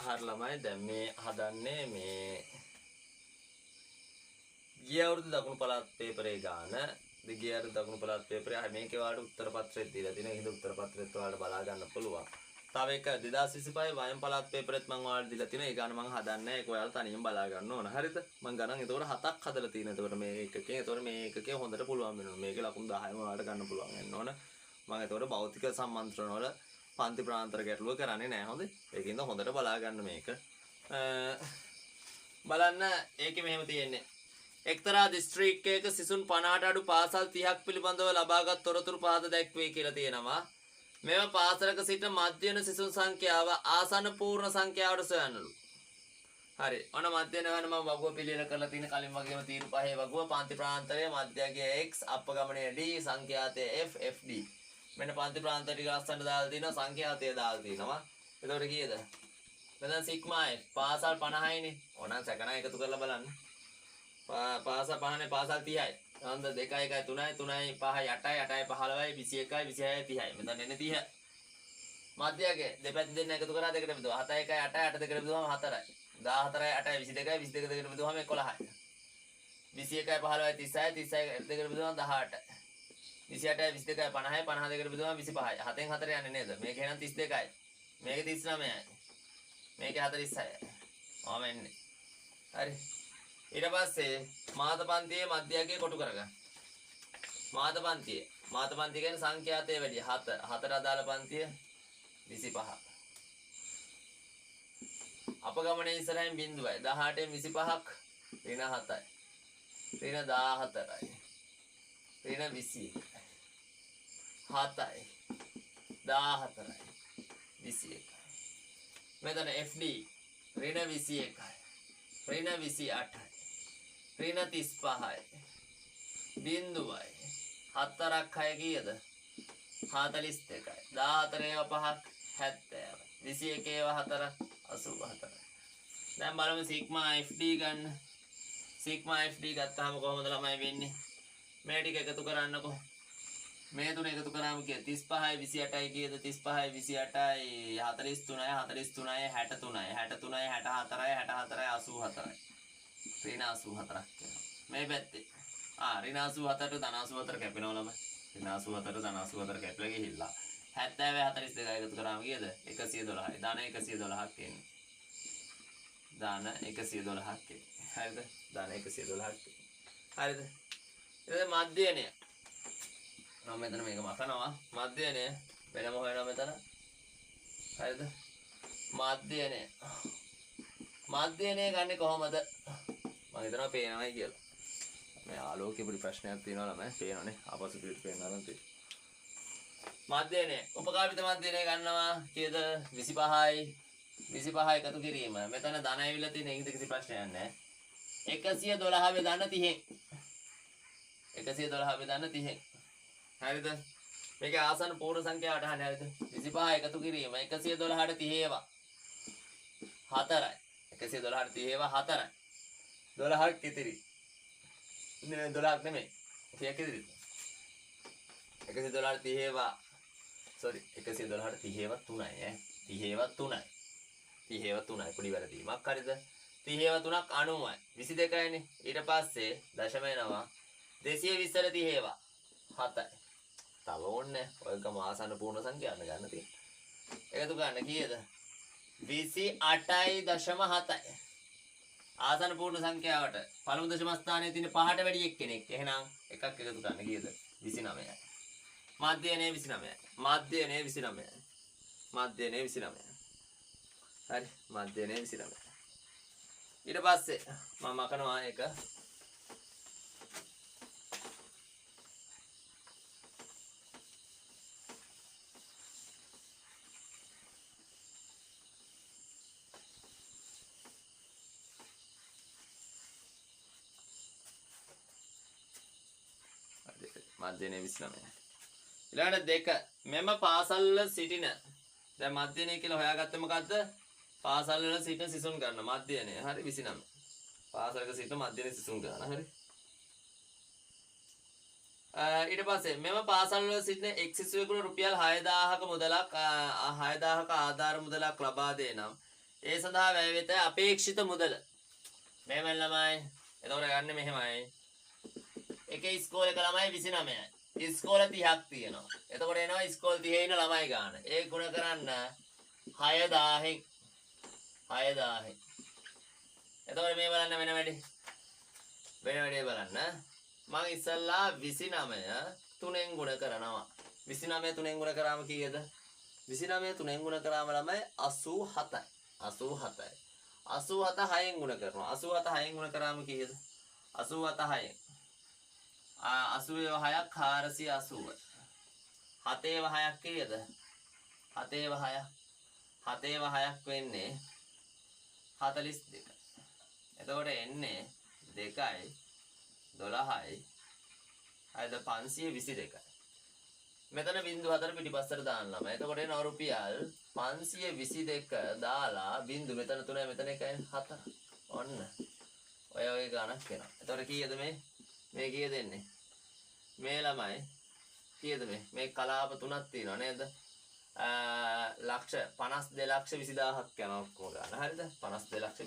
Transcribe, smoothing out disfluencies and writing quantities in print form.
හරි ළමයි දැන් මේ හදන්නේ මේ ගිය අවුරුදු දකුණු පළාත් පේපරේ ගාන ගිය අවුරුදු දකුණු පළාත් පේපරේ මේකේ වාට උත්තර පත්‍රෙත් දීලා තියෙනවා. හිඳ උත්තර පත්‍රෙත් ඔයාලට බලා ගන්න පුළුවන්. තව එක 2025 වයම් පළාත් පේපරෙත් මම ඔයාලට දීලා තියෙනවා. ඒ ගාන මම හදන්නේ ඒක ඔයාලා තනියෙන් බලා ගන්න ඕන. හරිද? මම ගණන් එතකොට 7ක් හදලා තියෙනවා. එතකොට මේ එකකේ එතකොට මේ එකකේ හොඳට පුළුවන් වෙනවා. මේකේ ලකුණු 10ම ඔයාලට ගන්න පුළුවන් වෙන්න ඕන. මම එතකොට භෞතික සම්මන්ත්‍රණ වල පන්ති ප්‍රාන්තර ගැටලුව කරන්නේ නැහැ. හොඳයි. ඒකින්ද හොඳට බලා ගන්න මේක. බලන්න ඒකේ මෙහෙම තියෙන්නේ. එක්තරා දිස්ත්‍රික්කයක සිසුන් 50ට අඩු පාසල් 30ක් පිළිබඳව ලබාගත් තොරතුරු පහත දැක්වේ කියලා තියෙනවා. මෙම පාසලක සිට මධ්‍යම සිසුන් සංඛ්‍යාව ආසන්න පූර්ණ සංඛ්‍යාවට සොයන්නලු. හරි. ඔන්න මධ්‍යම ගන්න මම වගුව පිළියෙල කරලා තියෙන කලින් වගේම තීරු පහේ වගුව පන්ති ප්‍රාන්තරය මධ්‍යගය x අපගමනය d සංඛ්‍යාතය f fd. මෙන්න පන්ති ප්‍රාන්තය ටික ලස්සනට දාලා තිනවා සංඛ්‍යාතය දාලා තිනවා. එතකොට කීයද? මෙතන සිග්මා f පාසල් 50යිනේ. ඕනනම් සැකනා එකතු කරලා බලන්න. පාසල් 5නේ පාසල් 30යි. හන්ද 2 1 3යි 3යි 5යි 8යි 8යි 15යි 21යි 26යි 30යි. මෙතන එන්නේ 30. මධ්‍යගය දෙපැත්ත දෙන්න එකතු කරා දෙකට බෙදුවා 7 1යි 8යි 8 දෙකට බෙදුවාම 4යි. 14යි 8යි 22යි 22 දෙකට බෙදුවාම 11යි. 21යි 15යි 30යි 30යි දෙකට බෙදුවාම 18යි. 28යි 22යි 50යි 50 දෙකට බෙදුවාම 25යි. 7න් 4 යන්නේ නේද? මේක එහෙනම් 32යි. මේක 39යි. මේක 46යි. ඔහම එන්නේ. හරි. ඊට පස්සේ මාත පන්තියේ මධ්‍යගයේ කොටු කරගන්න. මාත පන්තිය කියන්නේ සංඛ්‍යාතයේ වැඩි 7. 4 අදාළ පන්තිය 25. අපගමනයේ ඉස්සරහින් බිඳුවයි. 18න් 25ක් ඍණ 7යි. ඍණ 14යි. ඍණ 21යි. 7යි. 14යි. 21යි. මෙතන FD ඍණ 21යි. ඍණ 28යි. ඍණ 35යි. බිඳුවයි. 4ක් 6 කීයද? 42යි. 14 ඒවා 5ක් 70යි. 21 ඒවා 4ක් 84යි. දැන් බලමු සිග්මා FD ගන්න. සිග්මා FD ගත්තාම කොහොමද ළමයි වෙන්නේ? මේ ටික එකතු කරන්නකෝ. මේ තුන එකතු කරාම කිය 35යි 28යි කීයද? 35යි 28යි 43යි 43යි 63යි 63යි 64යි 64යි 84යි. ඍණ 84ක් කියනවා. මේ පැත්තේ ඍණ 84ට ධන 84 කැපෙනවා ළමයි. ඍණ 84ට ධන 84 කැපලා ගිහිල්ලා 70 42 එකතු කරාම කීයද? 112යි. ධන 112ක් එන්නේ. ධන 112ක් එන්නේ. හරිද? ධන 112ක්. හරිද? ඊට මධ්‍යණය. මම මෙතන මේක මකනවා. මධ්‍යණය වෙනම හොයනවා මෙතන. හරිද? මධ්‍යණය. මධ්‍යණය ගන්නේ කොහොමද? මම හිතනවා පේනවයි කියලා. මේ ආලෝකයේ පොඩි ප්‍රශ්නයක් තියෙනවා ළමයි. පේනවනේ. ආපසු පිට පේනවා නම් තියෙන්නේ. මධ්‍යණය. උපකාරිත මධ්‍යණය ගන්නවා කීයද? 25යි 25 එකතු කිරීම. මෙතන ධන ඇවිල්ලා තියෙන ඒකද කිසි ප්‍රශ්නයක් නැහැ. 112 බෙදන්න 30න්. 112 බෙදන්න 30න්. හරිද? මේක ආසන්න පූර්ණ සංඛ්‍යාවට අහන්නේ හරිද? 25 එකතු කිරීම 112ට 30 ඒවා 4යි. 112ට 30 ඒවා 4යි. 12ක් ඉතිරි. නේ 12ක් නෙමෙයි. කීයක් ඉතිරිද? 112ට 30 ඒවා sorry 112ට 30 ඒවා 3යි ඈ. 30 ඒවා 3යි. 30 ඒවා 3යි පොඩි වැරදීමක් හරිද? 30 ඒවා 3ක් 90යි. 22යිනේ. ඊට පස්සේ දශම එනවා 220ට 30 ඒවා 7යි. තව ඕනේ ඔයගම ආසන්න පූර්ණ සංඛ්‍යාවන ගන්න තියෙන්නේ. එකතු ගන්න කීයද? 28.7යි. ආසන්න පූර්ණ සංඛ්‍යාවට පළමු දශම ස්ථානයේ තියෙන 5ට වැඩි එක්කෙනෙක්. එහෙනම් එකක් එකතු ගන්න කීයද? 29යි. මධ්‍යණය 29යි. මධ්‍යණය 29යි. මධ්‍යණය 29යි. හරි මධ්‍යණය 29යි. ඊට පස්සේ මම මකනවා එක මධ්‍යණය 29. ඊළඟට දෙක මෙම පාසල් වල සිටින දැන් මධ්‍යණය කියලා හොයාගත්තේ මොකද්ද? පාසල් වල සිටින සිසුන් ගන්න මධ්‍යණය. හරි 29. පාසලක සිටින මධ්‍යණය සිසුන් ගන්න. හරි. ඊට පස්සේ මෙම පාසල් වල සිටින එක් සිසුවෙකුට රුපියල් 6000ක මුදලක් 6000ක ආධාර මුදලක් ලබා දේ නම් ඒ සඳහා වැය වෙත අපේක්ෂිත මුදල. මෙහෙම ළමයි. එතකොට ගන්න මෙහෙමයි. එක ඉස්කෝලේක ළමයි 29යි. ඉස්කෝල 30ක් තියෙනවා. එතකොට එනවා ඉස්කෝල 30 ඉන්න ළමයි ගන්න. ඒ ගුණ කරන්න 6000න් 6000න්. එතකොට මේ බලන්න වෙන වැඩි. වෙන වැඩේ බලන්න. මම ඉස්සල්ලා 29 3ෙන් ගුණ කරනවා. 29 3ෙන් ගුණ කරාම කීයද? 29 3ෙන් ගුණ කරාම ළමයි 87යි. 87යි. 87 6ෙන් ගුණ කරනවා. 87 6ෙන් ගුණ කරාම කීයද? 87 6ෙන්. 80 6ක් 480. 7 6ක් කීයද? 7 6ක්. 7 6ක් වෙන්නේ 42. එතකොට එන්නේ 2යි 12යි. අද 522යි. මෙතන බිංදු 4 පිටිපස්සට දාන්න ළමයි. එතකොට එනවා රුපියල් 522 දාලා බිංදු මෙතන 3යි මෙතන 1යි 4. ඔන්න. ඔය වගේ ගණක් එනවා. එතකොට කීයද මේ? මේ කීයද එන්නේ? මේ ළමයි කීයද මේ? මේ කලාප 3ක් තියෙනවා නේද? ලක්ෂ 52 ලක්ෂ 20000ක් යනවා ඔක්කොම ගන්න. හරිද? 52 ලක්ෂ